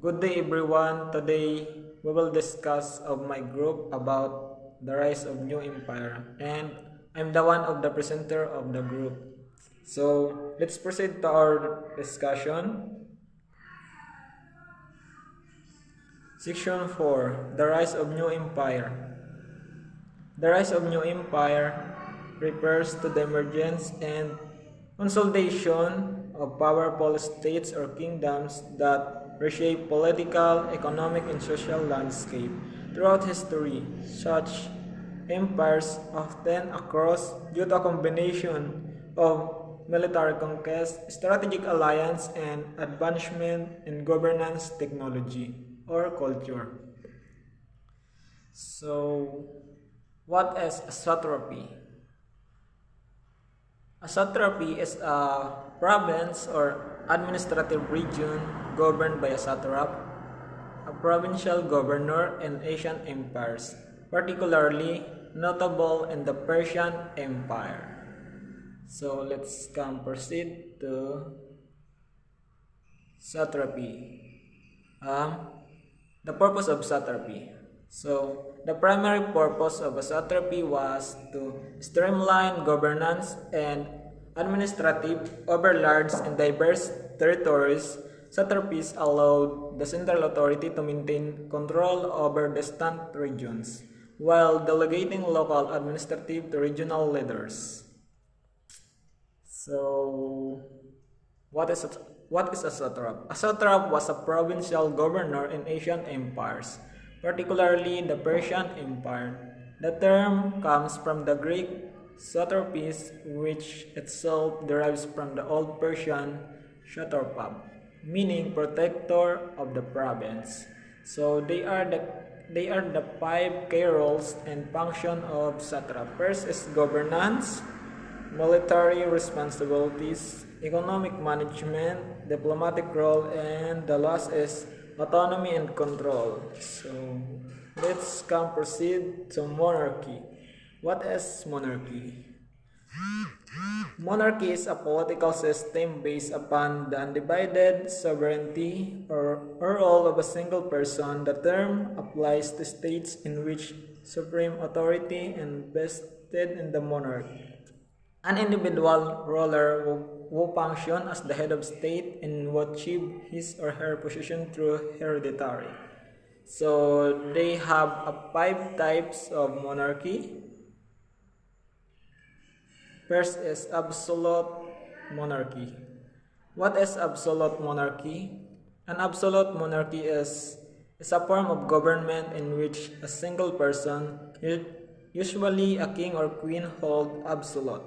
Good day everyone. Today we will discuss of my group about the rise of new empire and I'm the one of the presenter of the group. So let's proceed to our discussion. Section 4. The rise of new empire. The rise of new empire refers to the emergence and consolidation of powerful states or kingdoms that reshape political, economic, and social landscape throughout history. Such empires often occurs due to a combination of military conquest, strategic alliance, and advancement in governance technology or culture. So, what is a satrapy? A satrapy is a province or administrative region governed by a satrap, a provincial governor in ancient empires, particularly notable in the Persian Empire. So let's proceed to satrapy. The purpose of satrapy. So, the primary purpose of a satrapy was to streamline governance and administrative overlords in diverse territories. Satrapies allowed the central authority to maintain control over distant regions while delegating local administrative to regional leaders. So, what is a satrap? A satrap was a provincial governor in ancient empires, particularly the Persian Empire. The term comes from the Greek satrapes, which itself derives from the Old Persian satrap, meaning protector of the province. So they are the five key roles and function of satrap. First is governance, military responsibilities, economic management, diplomatic role, and the last is autonomy and control. So let's proceed to monarchy. What is monarchy? Monarchy is a political system based upon the undivided sovereignty or rule of a single person. The term applies to states in which supreme authority is vested in the monarch. An individual ruler who function as the head of state and who achieve his or her position through hereditary. So they have five types of monarchy. First is absolute monarchy. What is absolute monarchy? An absolute monarchy is a form of government in which a single person, usually a king or queen, hold absolute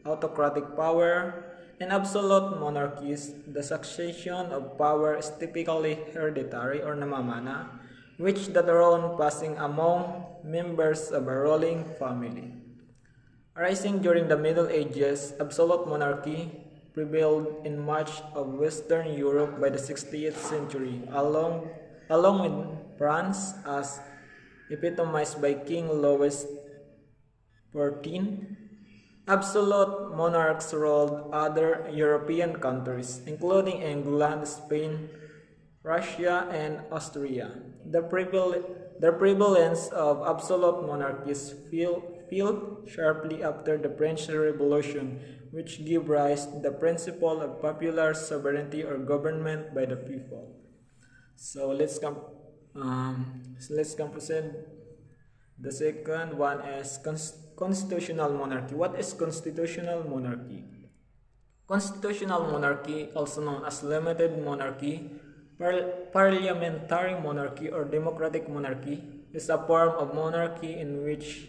autocratic power. In absolute monarchies, the succession of power is typically hereditary or namamana, which the throne passing among members of a ruling family. Arising during the Middle Ages, absolute monarchy prevailed in much of Western Europe by the 60th century, along with France as epitomized by King Louis XIV. Absolute monarchs ruled other European countries, including England, Spain, Russia, and Austria. The prevalence of absolute monarchies fell sharply after the French Revolution, which gave rise to the principle of popular sovereignty or government by the people. So let's proceed. The second one is constitutional monarchy. What is constitutional monarchy? Constitutional monarchy, also known as limited monarchy, parliamentary monarchy, or democratic monarchy, is a form of monarchy in which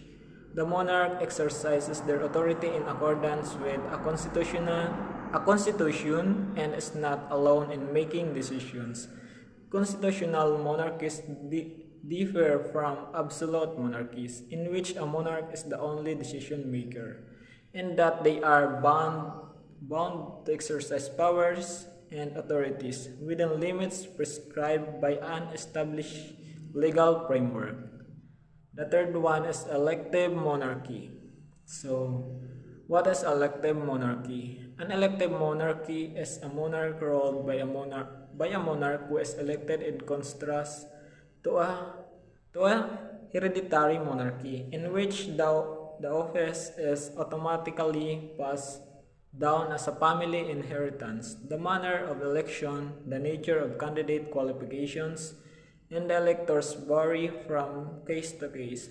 the monarch exercises their authority in accordance with a constitution and is not alone in making decisions. Constitutional monarchies differ from absolute monarchies, in which a monarch is the only decision maker, in that they are bound to exercise powers and authorities within limits prescribed by an established legal framework. The third one is elective monarchy. So, What is elective monarchy? An elective monarchy is a monarch ruled by a monarch who is elected in contrast to a hereditary monarchy in which the office is automatically passed down as a family inheritance. The manner of election, the nature of candidate qualifications, and the electors vary from case to case.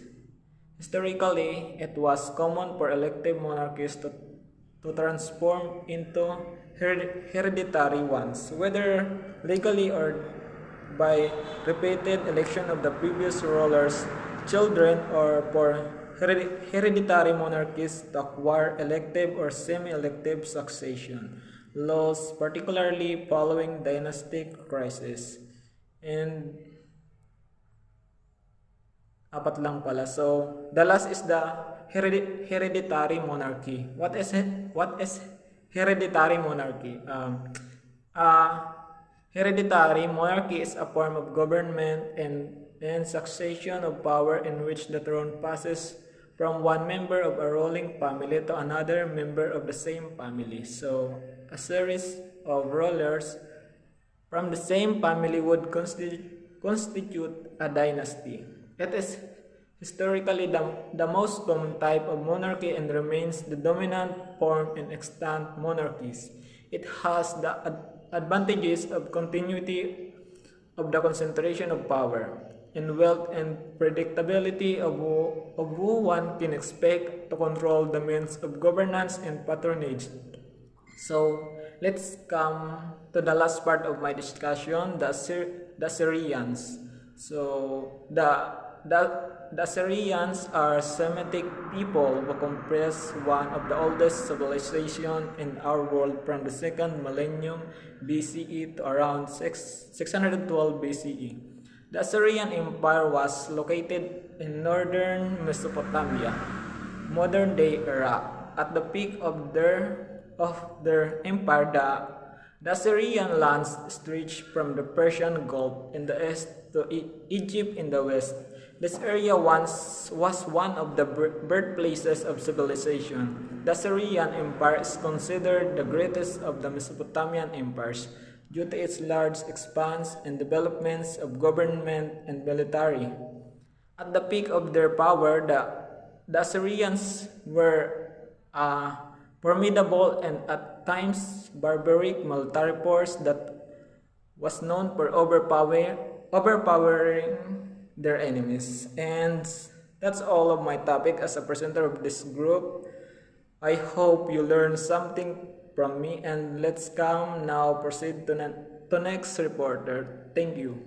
Historically, it was common for elective monarchies to transform into hereditary ones, whether legally or by repeated election of the previous ruler's children, or for hereditary monarchies to acquire elective or semi-elective succession laws, particularly following dynastic crisis. And apat lang pala. So, the last is the hereditary monarchy. What is hereditary monarchy? Hereditary monarchy is a form of government and succession of power in which the throne passes from one member of a ruling family to another member of the same family. So, a series of rulers from the same family would constitute a dynasty. It is historically the most common type of monarchy and remains the dominant form in extant monarchies. It has the advantages of continuity of the concentration of power and wealth and predictability of who one can expect to control the means of governance and patronage. So let's come to the last part of my discussion, the Syrians. So the Assyrians are Semitic people who comprise one of the oldest civilizations in our world from the second millennium BCE to around 612 BCE. The Assyrian Empire was located in northern Mesopotamia, modern-day Iraq. At the peak of their empire, the Assyrian lands stretched from the Persian Gulf in the east to Egypt in the west. This area once was one of the birthplaces of civilization. The Assyrian Empire is considered the greatest of the Mesopotamian empires due to its large expanse and developments of government and military. At the peak of their power, the Assyrians were a formidable and at times barbaric military force that was known for overpowering their enemies. And that's all of my topic as a presenter of this group. I hope you learned something from me, and let's come now proceed to next reporter. Thank you.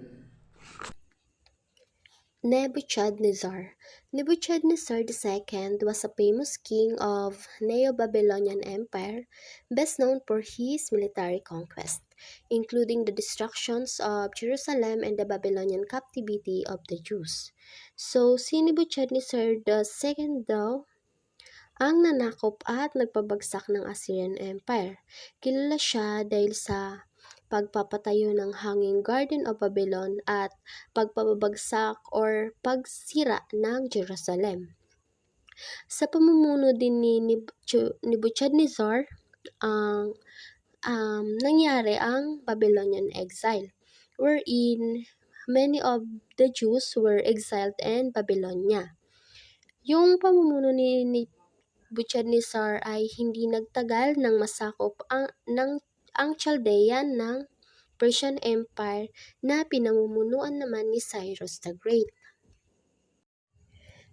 Nebuchadnezzar. Nebuchadnezzar II was a famous king of Neo-Babylonian Empire, best known for his military conquest, including the destructions of Jerusalem and the Babylonian captivity of the Jews. So, si Nebuchadnezzar II daw ang nanakop at nagpabagsak ng Assyrian Empire. Kilala siya dahil sa pagpapatayo ng Hanging Garden of Babylon at pagpapabagsak or pagsira ng Jerusalem. Sa pamumuno din ni Nebuchadnezzar, ang nangyari ang Babylonian exile, wherein many of the Jews were exiled in Babylonia. Yung pamumuno ni Nebuchadnezzar ay hindi nagtagal nang masakop ang Chaldean ng Persian Empire na pinamumunuan naman ni Cyrus the Great.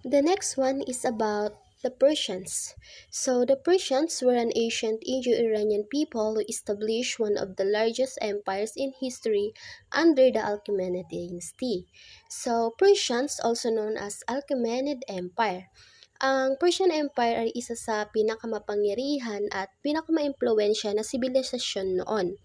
The next one is about the Persians. So the Persians were an ancient Indo-Iranian people who established one of the largest empires in history under the Achaemenid dynasty. So Persians, also known as Achaemenid Empire. Ang Persian Empire ay isa sa pinakamapangyarihan at pinakamaimpluwensya na sibilisasyon noon.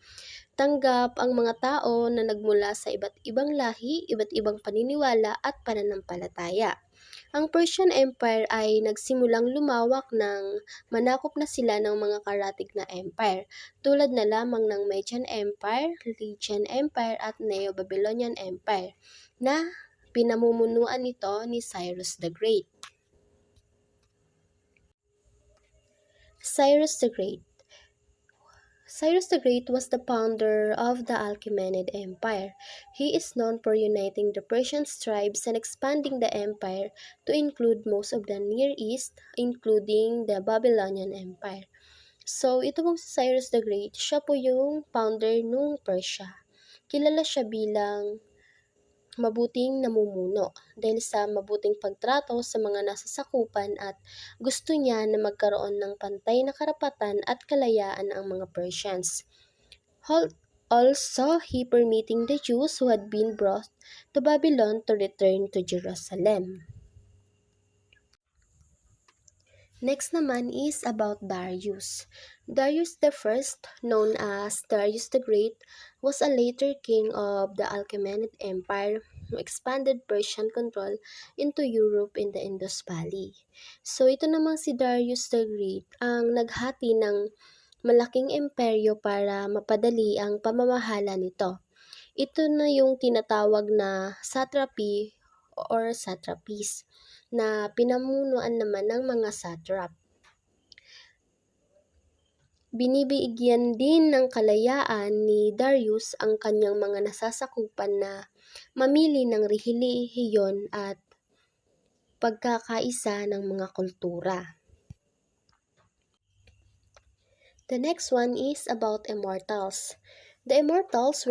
Tanggap ang mga tao na nagmula sa iba't ibang lahi, iba't ibang paniniwala at pananampalataya. Ang Persian Empire ay nagsimulang lumawak nang manakop na sila ng mga karatig na empire, tulad na lamang ng Median Empire, Lydian Empire at Neo-Babylonian Empire, na pinamumunuan nito ni Cyrus the Great. Cyrus the Great. Cyrus the Great was the founder of the Achaemenid Empire. He is known for uniting the Persian tribes and expanding the empire to include most of the Near East, including the Babylonian Empire. So, ito pong si Cyrus the Great, siya po yung founder ng Persia. Kilala siya bilang mabuting namumuno dahil sa mabuting pagtrato sa mga nasasakupan at gusto niya na magkaroon ng pantay na karapatan at kalayaan ang mga Persians. Also, he permitting the Jews who had been brought to Babylon to return to Jerusalem. Next naman is about Darius. Darius the First, known as Darius the Great, was a later king of the Achaemenid Empire who expanded Persian control into Europe in the Indus Valley. So ito namang si Darius the Great ang naghati ng malaking imperyo para mapadali ang pamamahala nito. Ito na yung tinatawag na satrapy or satrapies na pinamunuan naman ng mga satrap. Binibigyan din ng kalayaan ni Darius ang kanyang mga nasasakupan na mamili ng relihiyon at pagkakaisa ng mga kultura. The next one is about Immortals. The Immortals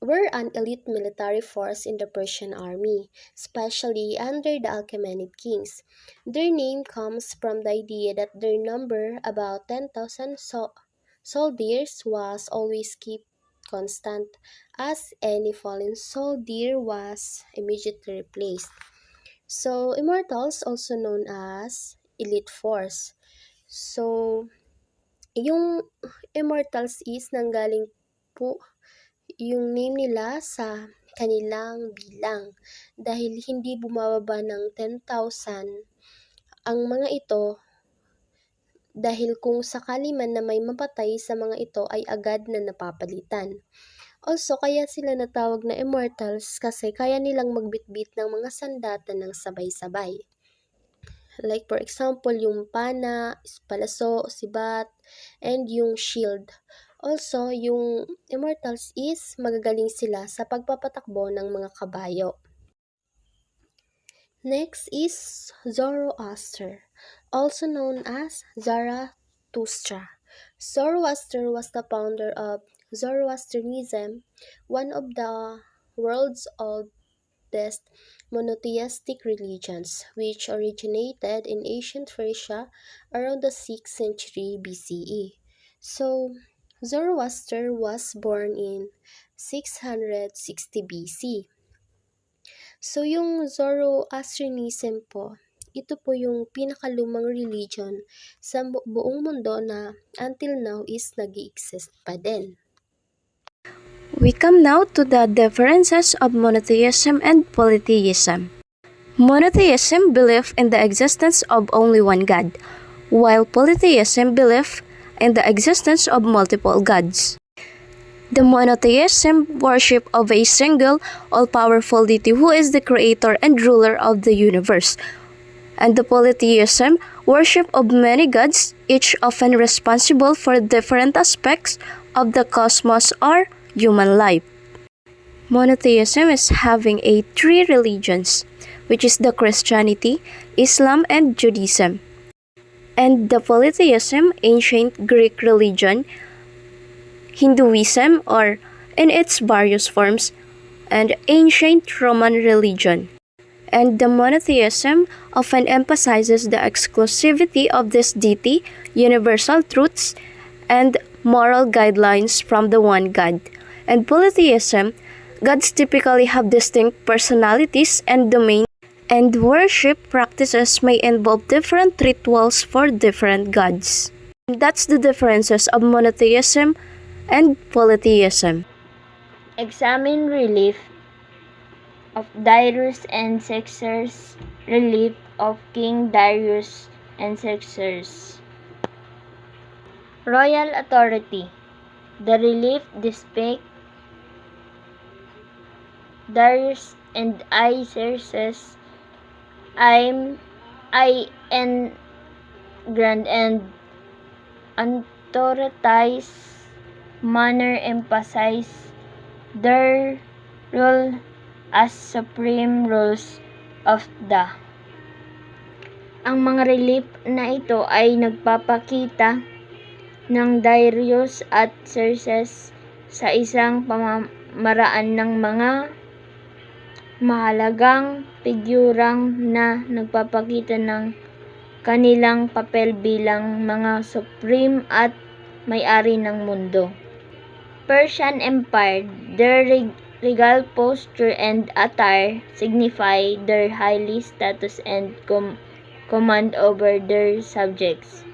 were an elite military force in the Persian army, especially under the Achaemenid kings. Their name comes from the idea that their number, about 10,000 soldiers, was always kept constant, as any fallen soldier was immediately replaced. So, Immortals, also known as elite force. So, yung Immortals is nanggaling po yung name nila sa kanilang bilang dahil hindi bumababa ng 10,000 ang mga ito dahil kung sakali man na may mapatay sa mga ito ay agad na napapalitan. Also, kaya sila natawag na Immortals kasi kaya nilang magbitbit ng mga sandata ng sabay-sabay. Like for example, yung pana, palaso, sibat, and yung shield. Also, yung Immortals is magagaling sila sa pagpapatakbo ng mga kabayo. Next is Zoroaster, also known as Zarathustra. Zoroaster was the founder of Zoroastrianism, one of the world's oldest monotheistic religions, which originated in ancient Persia around the 6th century BCE. So, Zoroaster was born in 660 BC. So, yung Zoroastrianism po, ito po yung pinakalumang religion sa buong mundo na until now is nag-i-exist pa din. We come now to the differences of monotheism and polytheism. Monotheism belief in the existence of only one God, while polytheism belief in the existence of multiple gods. The monotheism worship of a single, all-powerful deity who is the creator and ruler of the universe, and the polytheism worship of many gods, each often responsible for different aspects of the cosmos or human life. Monotheism is having three religions, which is the Christianity, Islam, and Judaism. And the polytheism, ancient Greek religion, Hinduism or in its various forms, and ancient Roman religion. And the monotheism often emphasizes the exclusivity of this deity, universal truths, and moral guidelines from the one God. And polytheism, gods typically have distinct personalities and domains, and worship practices may involve different rituals for different gods. And that's the differences of monotheism and polytheism. Examine relief of Darius and Xerxes, relief of King Darius and Xerxes. Royal authority. The relief depict Darius and Xerxes. I am grand and authorized manner emphasize their role as supreme rules of the. Ang mga relief na ito ay nagpapakita ng Darius at Xerxes sa isang pamamaraan ng mga mahalagang figurang na nagpapakita ng kanilang papel bilang mga supreme at may-ari ng mundo. Persian Empire, their regal posture and attire signify their highly status and command over their subjects.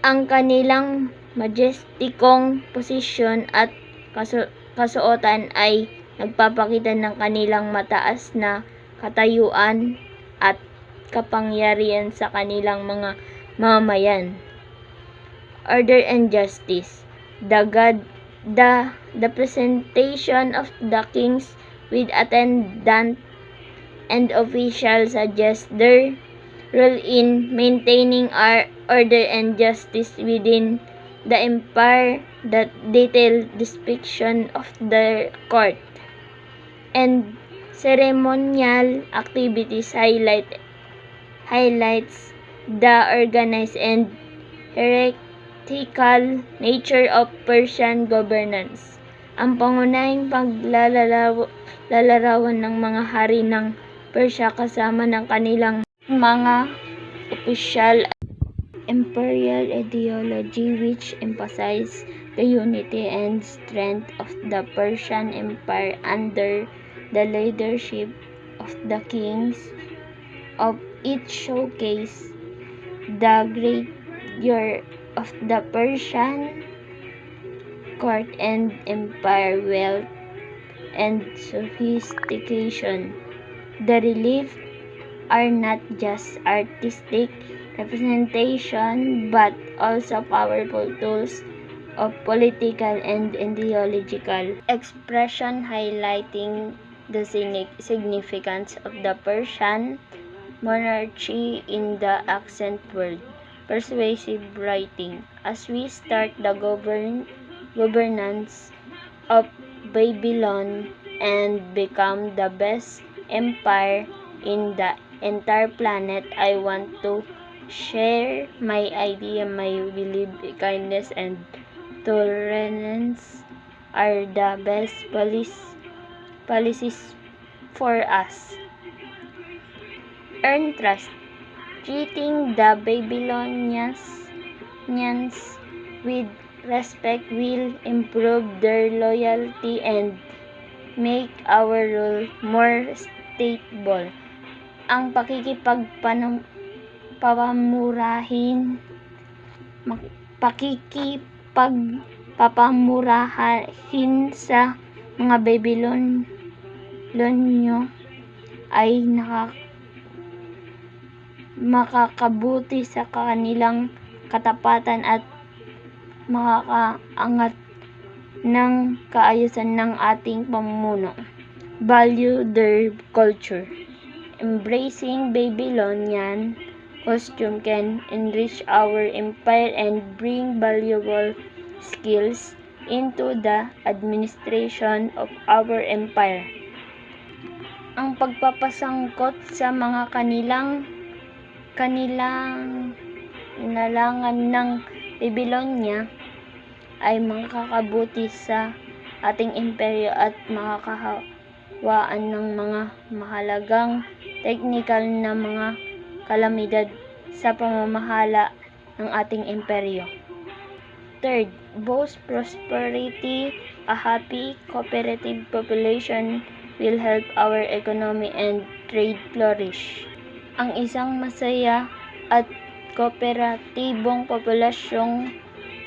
Ang kanilang majestikong posisyon at kasuotan ay nagpapakita ng kanilang mataas na katayuan at kapangyarihan sa kanilang mga mamamayan. Order and justice. The presentation of the kings with attendant and officials suggests their role in maintaining order and justice within the empire. The detailed description of the court and ceremonial activities highlights the organized and hierarchical nature of Persian governance. Ang pangunahing paglalarawan ng mga hari ng Persia kasama ng kanilang mga opisyal imperial ideology which emphasize the unity and strength of the Persian Empire under the leadership of the kings of each showcase the grandeur of the Persian court and empire wealth and sophistication. The reliefs are not just artistic representation but also powerful tools of political and ideological expression highlighting the significance of the Persian monarchy in the ancient world. Persuasive writing. As we start the governance of Babylon and become the best empire in the entire planet, I want to share my idea. My belief, kindness, and tolerance are the best policies for us. Earn trust. Treating the Babylonians with respect will improve their loyalty and make our rule more stable. Ang pakikipagpapamurahin sa mga Babylonyo ay makakabuti sa kanilang katapatan at makakaangat ng kaayusan ng ating pamumuno. Value their culture. Embracing Babylonian costume can enrich our empire and bring valuable skills into the administration of our empire. Ang pagpapasangkot sa mga kanilang inalangan ng Babylonia ay makakabuti sa ating imperyo at makakahawaan ng mga mahalagang teknikal na mga kalamidad sa pamamahala ng ating imperyo. Third, both prosperity. A happy cooperative population will help our economy and trade flourish. Ang isang masaya at kooperatibong populasyong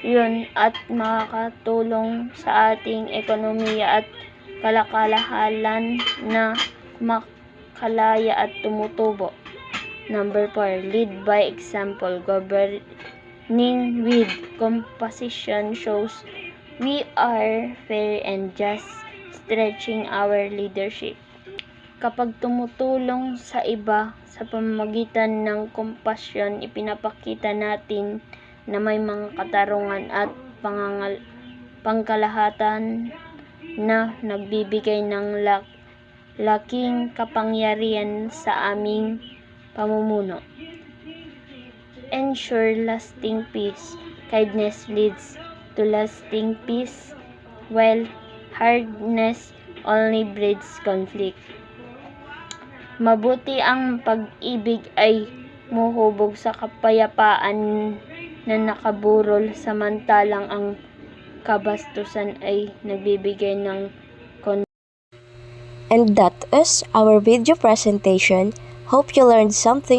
yun at makakatulong sa ating ekonomiya at kalakalan na makalaya at tumutubo. Number 4, lead by example. Governing with compassion shows we are fair and just, stretching our leadership. Kapag tumutulong sa iba sa pamamagitan ng kompasyon, ipinapakita natin na may mga katarungan at pangkalahatan na nagbibigay ng laking kapangyarihan sa aming pamumuno. Ensure lasting peace. Kindness leads to lasting peace, while hardness only breeds conflict. Mabuti ang pag-ibig ay muhubog sa kapayapaan na nakaburol, samantalang ang kabastusan ay nagbibigay ng And that is our video presentation. Hope you learned something.